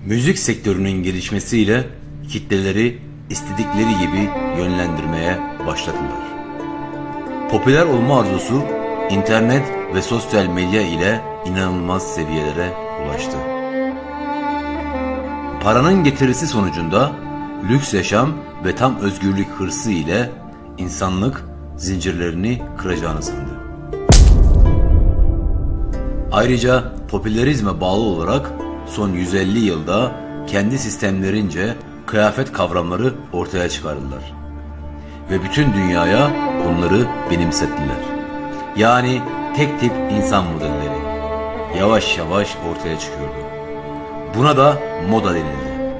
Müzik sektörünün gelişmesiyle kitleleri istedikleri gibi yönlendirmeye başladılar. Popüler olma arzusu internet ve sosyal medya ile inanılmaz seviyelere ulaştı. Paranın getirisi sonucunda lüks yaşam ve tam özgürlük hırsı ile insanlık zincirlerini kıracağını sandı. Ayrıca popülerizme bağlı olarak son 150 yılda kendi sistemlerince kıyafet kavramları ortaya çıkardılar. Ve bütün dünyaya bunları benimsettiler. Yani tek tip insan modelleri yavaş yavaş ortaya çıkıyordu. Buna da moda denildi.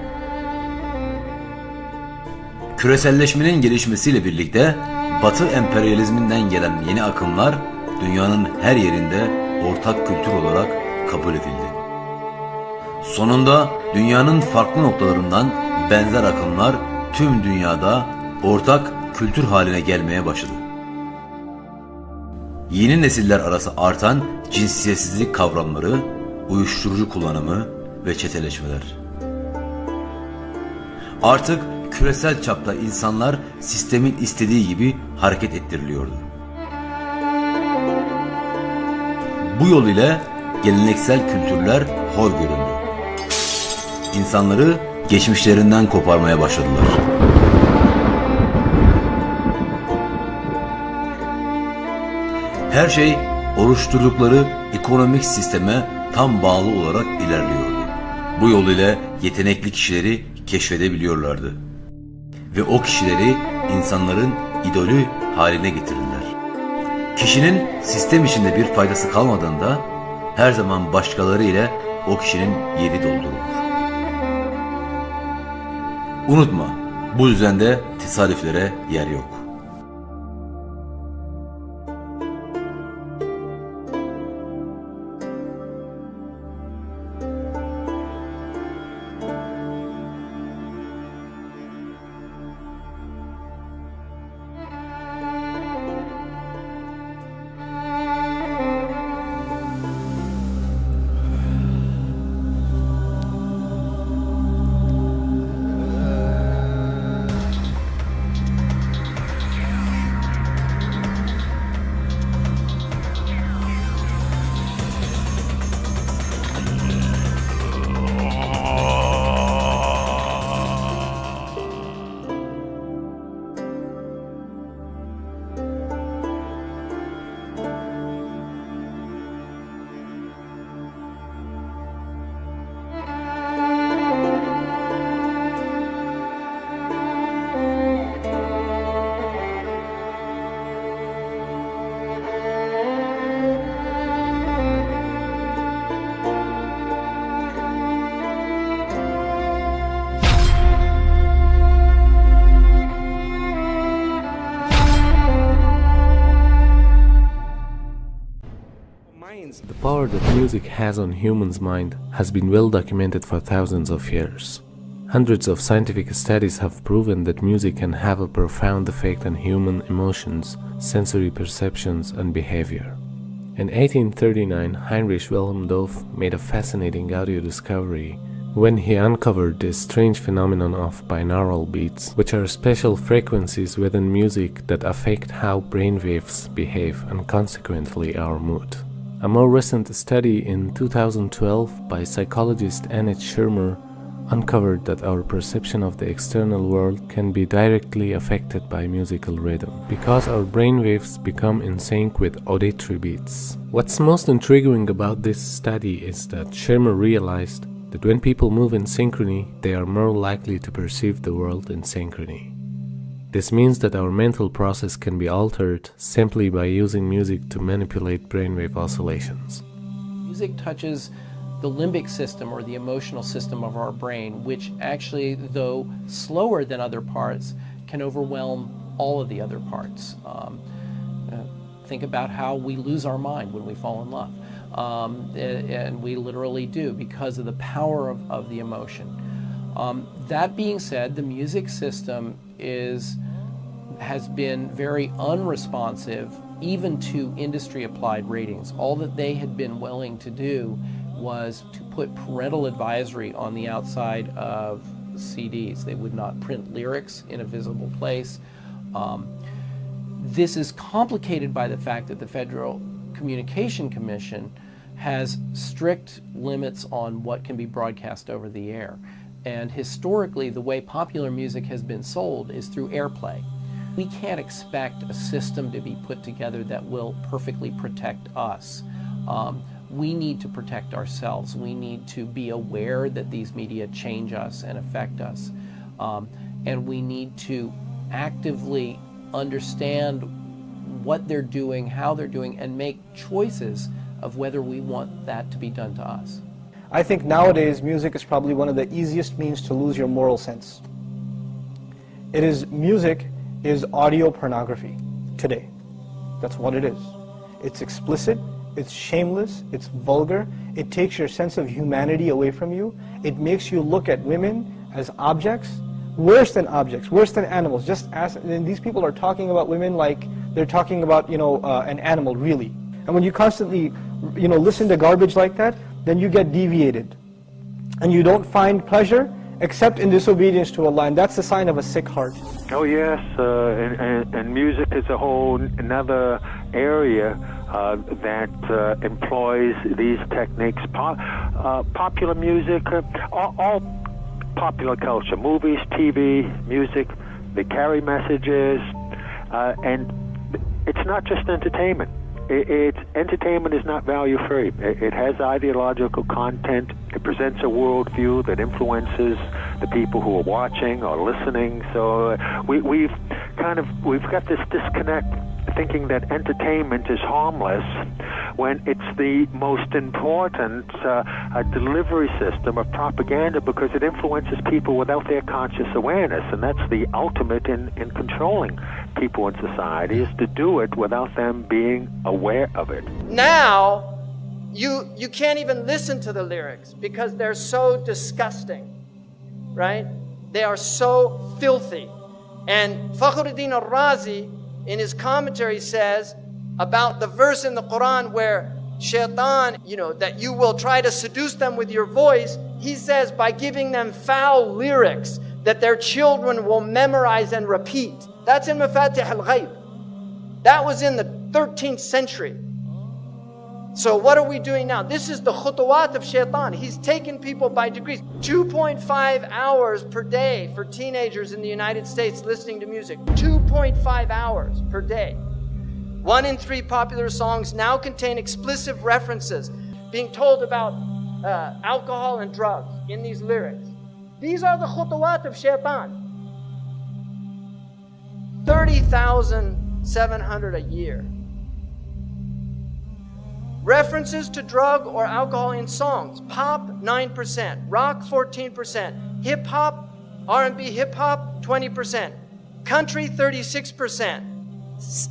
Küreselleşmenin gelişmesiyle birlikte Batı emperyalizminden gelen yeni akımlar dünyanın her yerinde ortak kültür olarak kabul edildi. Sonunda dünyanın farklı noktalarından benzer akımlar tüm dünyada ortak kültür haline gelmeye başladı. Yeni nesiller arası artan cinsiyetsizlik kavramları, uyuşturucu kullanımı ve çeteleşmeler. Artık küresel çapta insanlar sistemin istediği gibi hareket ettiriliyordu. Bu yol ile geleneksel kültürler hor göründü. İnsanları geçmişlerinden koparmaya başladılar. Her şey oluşturdukları ekonomik sisteme tam bağlı olarak ilerliyordu. Bu yol ile yetenekli kişileri keşfedebiliyorlardı. Ve o kişileri insanların idolü haline getirdiler. Kişinin sistem içinde bir faydası kalmadığında her zaman başkaları ile o kişinin yeri doldurulur. Unutma, bu düzende tesadüflere yer yok. The power that music has on humans' mind has been well documented for thousands of years. Hundreds of scientific studies have proven that music can have a profound effect on human emotions, sensory perceptions, and behavior. In 1839, Heinrich Wilhelm Doof made a fascinating audio discovery when he uncovered this strange phenomenon of binaural beats, which are special frequencies within music that affect how brainwaves behave and consequently our mood. A more recent study in 2012 by psychologist Annette Schirmer uncovered that our perception of the external world can be directly affected by musical rhythm, because our brainwaves become in sync with auditory beats. What's most intriguing about this study is that Schirmer realized that when people move in synchrony, they are more likely to perceive the world in synchrony. This means that our mental process can be altered simply by using music to manipulate brainwave oscillations. Music touches the limbic system or the emotional system of our brain, which actually, though slower than other parts, can overwhelm all of the other parts. Think about how we lose our mind when we fall in love. And we literally do because of the power of the emotion. That being said, the music system has been very unresponsive even to industry applied ratings. All that they had been willing to do was to put parental advisory on the outside of CDs. They would not print lyrics in a visible place. This is complicated by the fact that the Federal Communication Commission has strict limits on what can be broadcast over the air. And historically, the way popular music has been sold is through airplay. We can't expect a system to be put together that will perfectly protect us. We need to protect ourselves. We need to be aware that these media change us and affect us. And we need to actively understand what they're doing, how they're doing, and make choices of whether we want that to be done to us. I think nowadays music is probably one of the easiest means to lose your moral sense. Music is audio pornography today. That's what it is. It's explicit, it's shameless, it's vulgar, it takes your sense of humanity away from you, it makes you look at women as objects, worse than animals. And these people are talking about women like they're talking about, an animal, really. And when you constantly, listen to garbage like that, then you get deviated. And you don't find pleasure except in disobedience to Allah, and that's the sign of a sick heart. Oh yes, and music is a whole another area that employs these techniques. Popular music, all popular culture, movies, TV, music, they carry messages, and it's not just entertainment. Entertainment is not value-free. It has ideological content. It presents a worldview that influences the people who are watching or listening. So we've got this disconnect, thinking that entertainment is harmless when it's the most important delivery system of propaganda, because it influences people without their conscious awareness, and that's the ultimate in controlling people in society, is to do it without them being aware of it. Now, you can't even listen to the lyrics because they're so disgusting, right? They are so filthy. And Fakhruddin al-Razi, in his commentary, says about the verse in the Quran where shaitan, that you will try to seduce them with your voice, he says by giving them foul lyrics that their children will memorize and repeat. That's in Mafatih al-Ghayb. That was in the 13th century. So what are we doing now? This is the khutuwat of shaitan. He's taken people by degrees. 2.5 hours per day for teenagers in the United States listening to music. 2.5 hours per day. 1 in 3 popular songs now contain explicit references, being told about alcohol and drugs in these lyrics. These are the khutuwat of shaitan. 30,700 a year. References to drug or alcohol in songs. Pop, 9%. Rock, 14%. Hip-hop, R&B hip-hop, 20%. Country, 36%.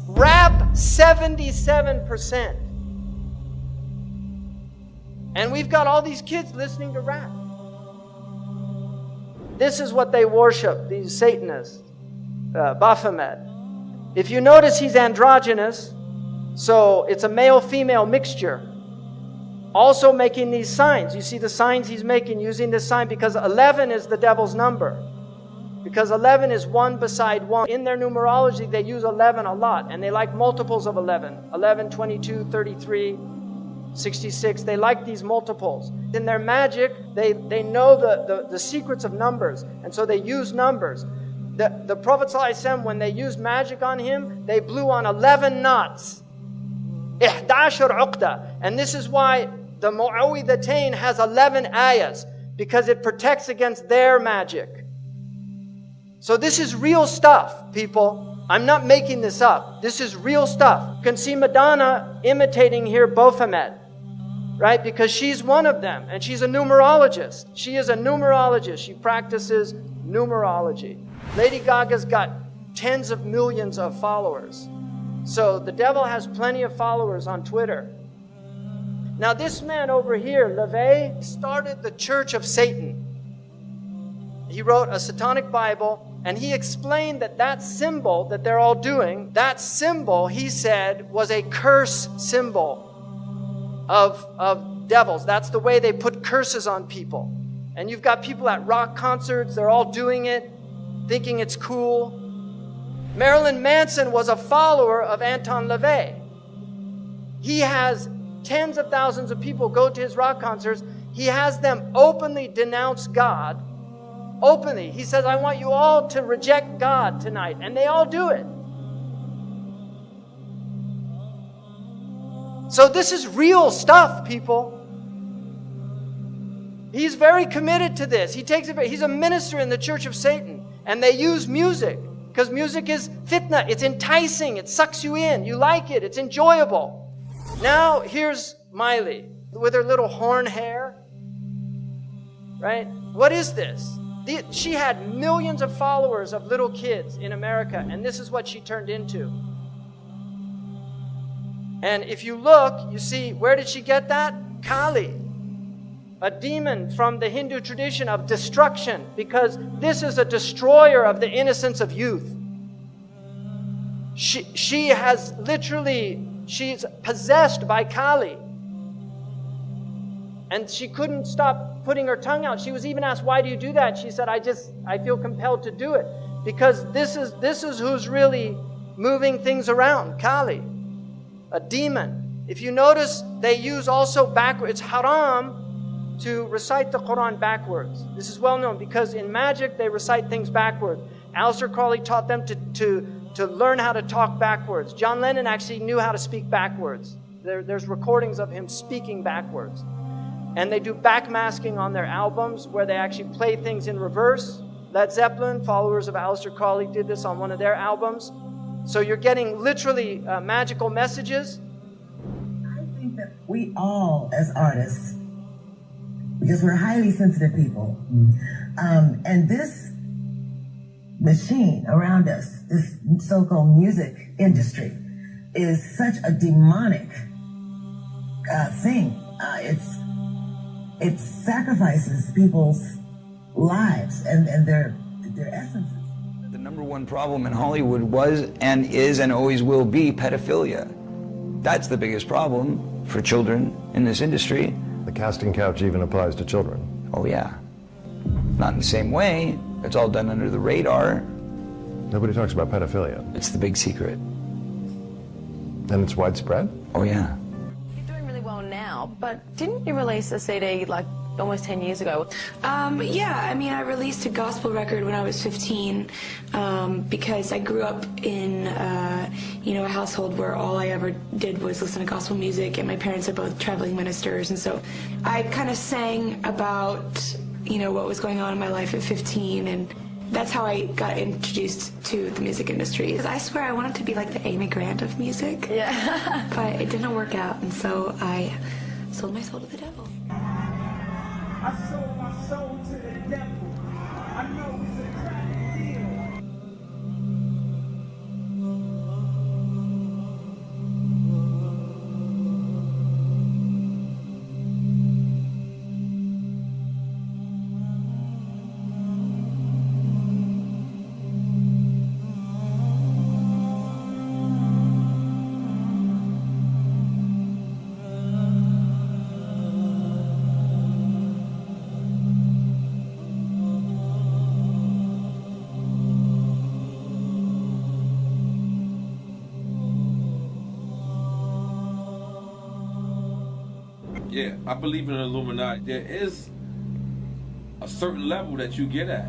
Rap, 77%. And we've got all these kids listening to rap. This is what they worship, these Satanists. Baphomet. If you notice, he's androgynous, so it's a male-female mixture. Also making these signs. You see the signs he's making using this sign because 11 is the devil's number. Because 11 is 1 beside 1. In their numerology, they use 11 a lot, and they like multiples of 11. 11, 22, 33, 66. They like these multiples. In their magic, they know the secrets of numbers, and so they use numbers. The Prophet ﷺ, when they used magic on him, they blew on 11 knots. 11 uqda. And this is why the Mu'awwidhatayn has 11 ayahs, because it protects against their magic. So this is real stuff, people. I'm not making this up. This is real stuff. You can see Madonna imitating here Baphomet, right? Because she's one of them, and she's a numerologist. She is a numerologist. She practices numerology. Lady Gaga's got tens of millions of followers. So the devil has plenty of followers on Twitter. Now this man over here, LaVey, started the Church of Satan. He wrote a satanic Bible, and he explained that symbol that they're all doing, that symbol, he said, was a curse symbol of devils. That's the way they put curses on people. And you've got people at rock concerts, they're all doing it, thinking it's cool. Marilyn Manson was a follower of Anton LaVey. He has tens of thousands of people go to his rock concerts. He has them openly denounce God. Openly. He says, I want you all to reject God tonight. And they all do it. So this is real stuff, people. He's very committed to this. He's a minister in the Church of Satan. And they use music. Because music is fitna. It's enticing. It sucks you in. You like it. It's enjoyable. Now, here's Miley with her little horn hair. Right? What is this? She had millions of followers of little kids in America, and this is what she turned into. And if you look, you see, where did she get that? Kali, a demon from the Hindu tradition of destruction, because this is a destroyer of the innocence of youth. She has literally, she's possessed by Kali. And she couldn't stop putting her tongue out. She was even asked, why do you do that? She said, I feel compelled to do it. Because this is who's really moving things around, Kali, a demon. If you notice, they use also backwards. It's haram to recite the Quran backwards. This is well known because in magic, they recite things backwards. Aleister Crowley taught them to learn how to talk backwards. John Lennon actually knew how to speak backwards. There's recordings of him speaking backwards. And they do backmasking on their albums where they actually play things in reverse. Led Zeppelin, followers of Aleister Crowley, did this on one of their albums. So you're getting literally magical messages. I think that we all, as artists, because we're highly sensitive people, and this machine around us, this so-called music industry, is such a demonic thing. It sacrifices people's lives and their essences. The number one problem in Hollywood was and is and always will be pedophilia. That's the biggest problem for children in this industry. The casting couch even applies to children. Oh yeah. Not in the same way. It's all done under the radar. Nobody talks about pedophilia. It's the big secret. And it's widespread? Oh yeah. Now, but didn't you release a CD like almost 10 years ago? Yeah, I mean, I released a gospel record when I was 15 because I grew up in, a household where all I ever did was listen to gospel music, and my parents are both traveling ministers, and so I kind of sang about, what was going on in my life at 15, and that's how I got introduced to the music industry. Because I swear I wanted to be like the Amy Grant of music. Yeah. But it didn't work out, and so I sold my soul to the devil. I sold my soul to the devil. I know it's a crack deal. Yeah, I believe in the Illuminati. There is a certain level that you get at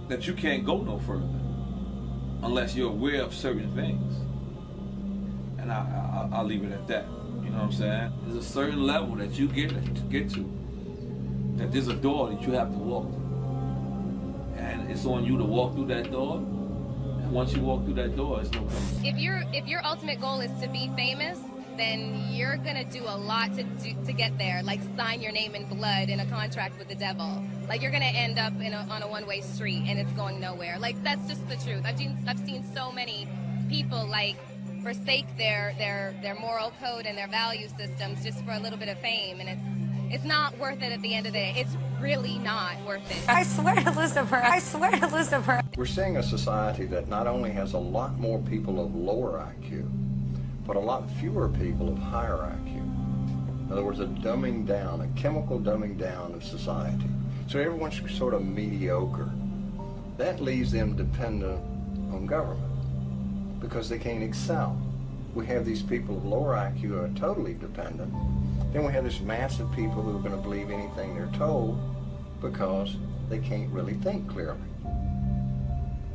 that you can't go no further unless you're aware of certain things. And I'll leave it at that. You know what I'm saying? There's a certain level that you get to, that there's a door that you have to walk through. And it's on you to walk through that door. And once you walk through that door, it's no coming. If your ultimate goal is to be famous, then you're gonna do a lot to get there, like sign your name in blood in a contract with the devil. Like you're gonna end up on a one-way street and it's going nowhere. Like that's just the truth. I've seen so many people like forsake their moral code and their value systems just for a little bit of fame, and it's not worth it at the end of the day. It's really not worth it. I swear to Lucifer. I swear to Lucifer. We're seeing a society that not only has a lot more people of lower IQ, but a lot fewer people of higher IQ. In other words, a dumbing down, a chemical dumbing down of society. So everyone's sort of mediocre. That leaves them dependent on government because they can't excel. We have these people of lower IQ who are totally dependent. Then we have this mass of people who are going to believe anything they're told because they can't really think clearly.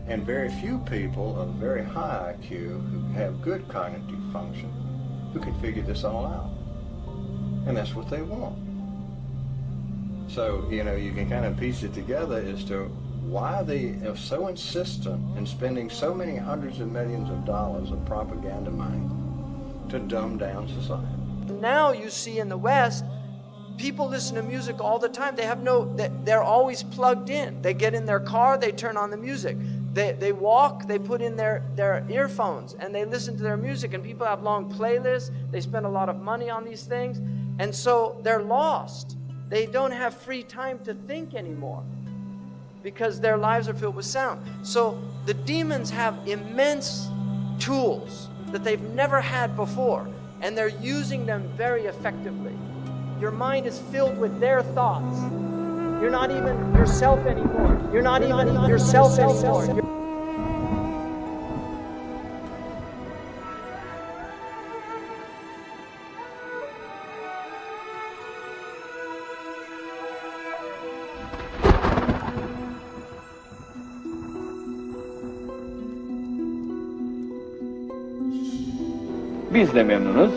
And very few people of very high IQ who have good cognitive function who can figure this all out. And that's what they want. So, you know, you can kind of piece it together as to why they are so insistent in spending so many hundreds of millions of dollars of propaganda money to dumb down society. Now you see in the West, people listen to music all the time. They're always plugged in. They get in their car, they turn on the music. They walk, they put in their earphones and they listen to their music, and people have long playlists. They spend a lot of money on these things, and so they're lost. They don't have free time to think anymore because their lives are filled with sound. So the demons have immense tools that they've never had before, and they're using them very effectively. Your mind is filled with their thoughts. You're not even yourself anymore. You're not even yourself anymore. Biz de memnunuz,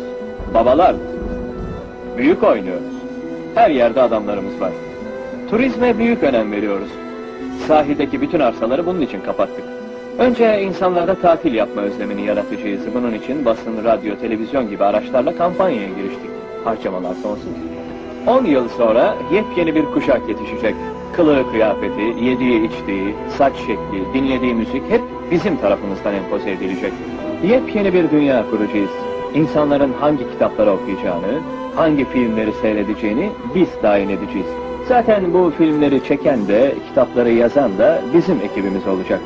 babalar. Büyük oynuyoruz. Her yerde adamlarımız var. Turizme büyük önem veriyoruz. Sahildeki bütün arsaları bunun için kapattık. Önce insanlarda tatil yapma özlemini yaratacağız. Bunun için basın, radyo, televizyon gibi araçlarla kampanyaya giriştik. Harcamalar sonsuz. 10 yıl sonra yepyeni bir kuşak yetişecek. Kılığı kıyafeti, yediği içtiği, saç şekli, dinlediği müzik hep bizim tarafımızdan empoze edilecek. Yepyeni bir dünya kuracağız. İnsanların hangi kitapları okuyacağını, hangi filmleri seyredeceğini biz tayin edeceğiz. Zaten bu filmleri çeken de, kitapları yazan da bizim ekibimiz olacak.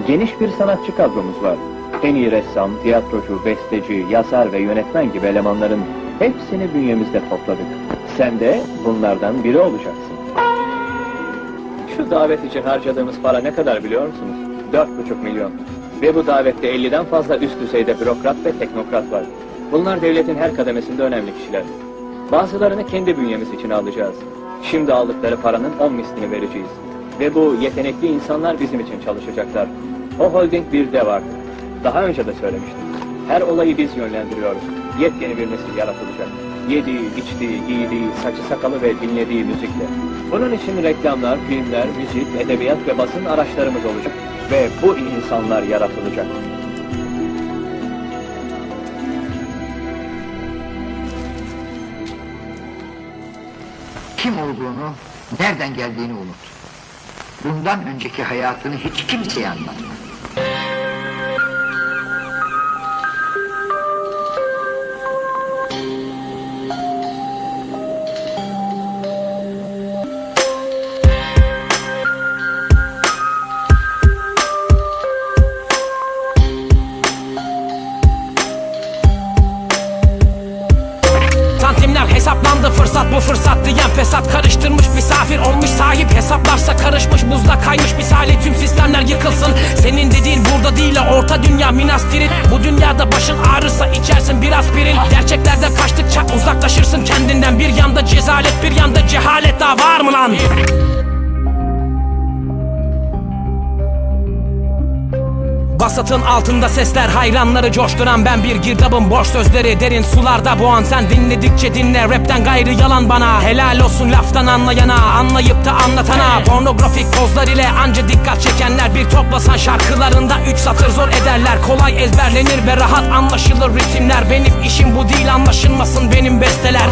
Geniş bir sanatçı kadromuz var. En iyi ressam, tiyatrocu, besteci, yazar ve yönetmen gibi elemanların hepsini bünyemizde topladık. Sen de bunlardan biri olacaksın. Şu davet için harcadığımız para ne kadar biliyor musunuz? 4,5 milyon. Ve bu davette 50'den fazla üst düzeyde bürokrat ve teknokrat var. Bunlar devletin her kademesinde önemli kişiler. Bazılarını kendi bünyemiz için alacağız. Şimdi aldıkları paranın 10 mislini vereceğiz. Ve bu yetenekli insanlar bizim için çalışacaklar. O holding bir dev artık. Daha önce de söylemiştim. Her olayı biz yönlendiriyoruz. Yepyeni bir nesil yaratılacak. Yediği, içtiği, giydiği, saçı sakalı ve dinlediği müzikle. Bunun için reklamlar, filmler, müzik, edebiyat ve basın araçlarımız olacak. Ve bu insanlar yaratılacak. Kim olduğunu, nereden geldiğini unut. Bundan önceki hayatını hiç kimseye anlatma. Hesaplandı fırsat, bu fırsat diyen fesat, karıştırmış misafir olmuş sahip, hesaplarsa karışmış buzda kaymış misali, tüm sistemler yıkılsın. Senin dediğin burada değil, orta dünya Minas Tirith. Bu dünyada başın ağrırsa içersin bir aspirin. Gerçeklerden kaçtıkça uzaklaşırsın kendinden. Bir yanda cezalet, bir yanda cehalet, daha var mı lan? Basatın altında sesler, hayranları coşturan ben bir girdabım, boş sözleri derin sularda boğan. Sen dinledikçe dinle, rapten gayrı yalan bana. Helal olsun laftan anlayana, anlayıp da anlatana. Pornografik pozlar ile anca dikkat çekenler, bir toplasan şarkılarında 3 satır zor ederler. Kolay ezberlenir ve rahat anlaşılır ritimler. Benim işim bu değil, anlaşılmasın benim besteler.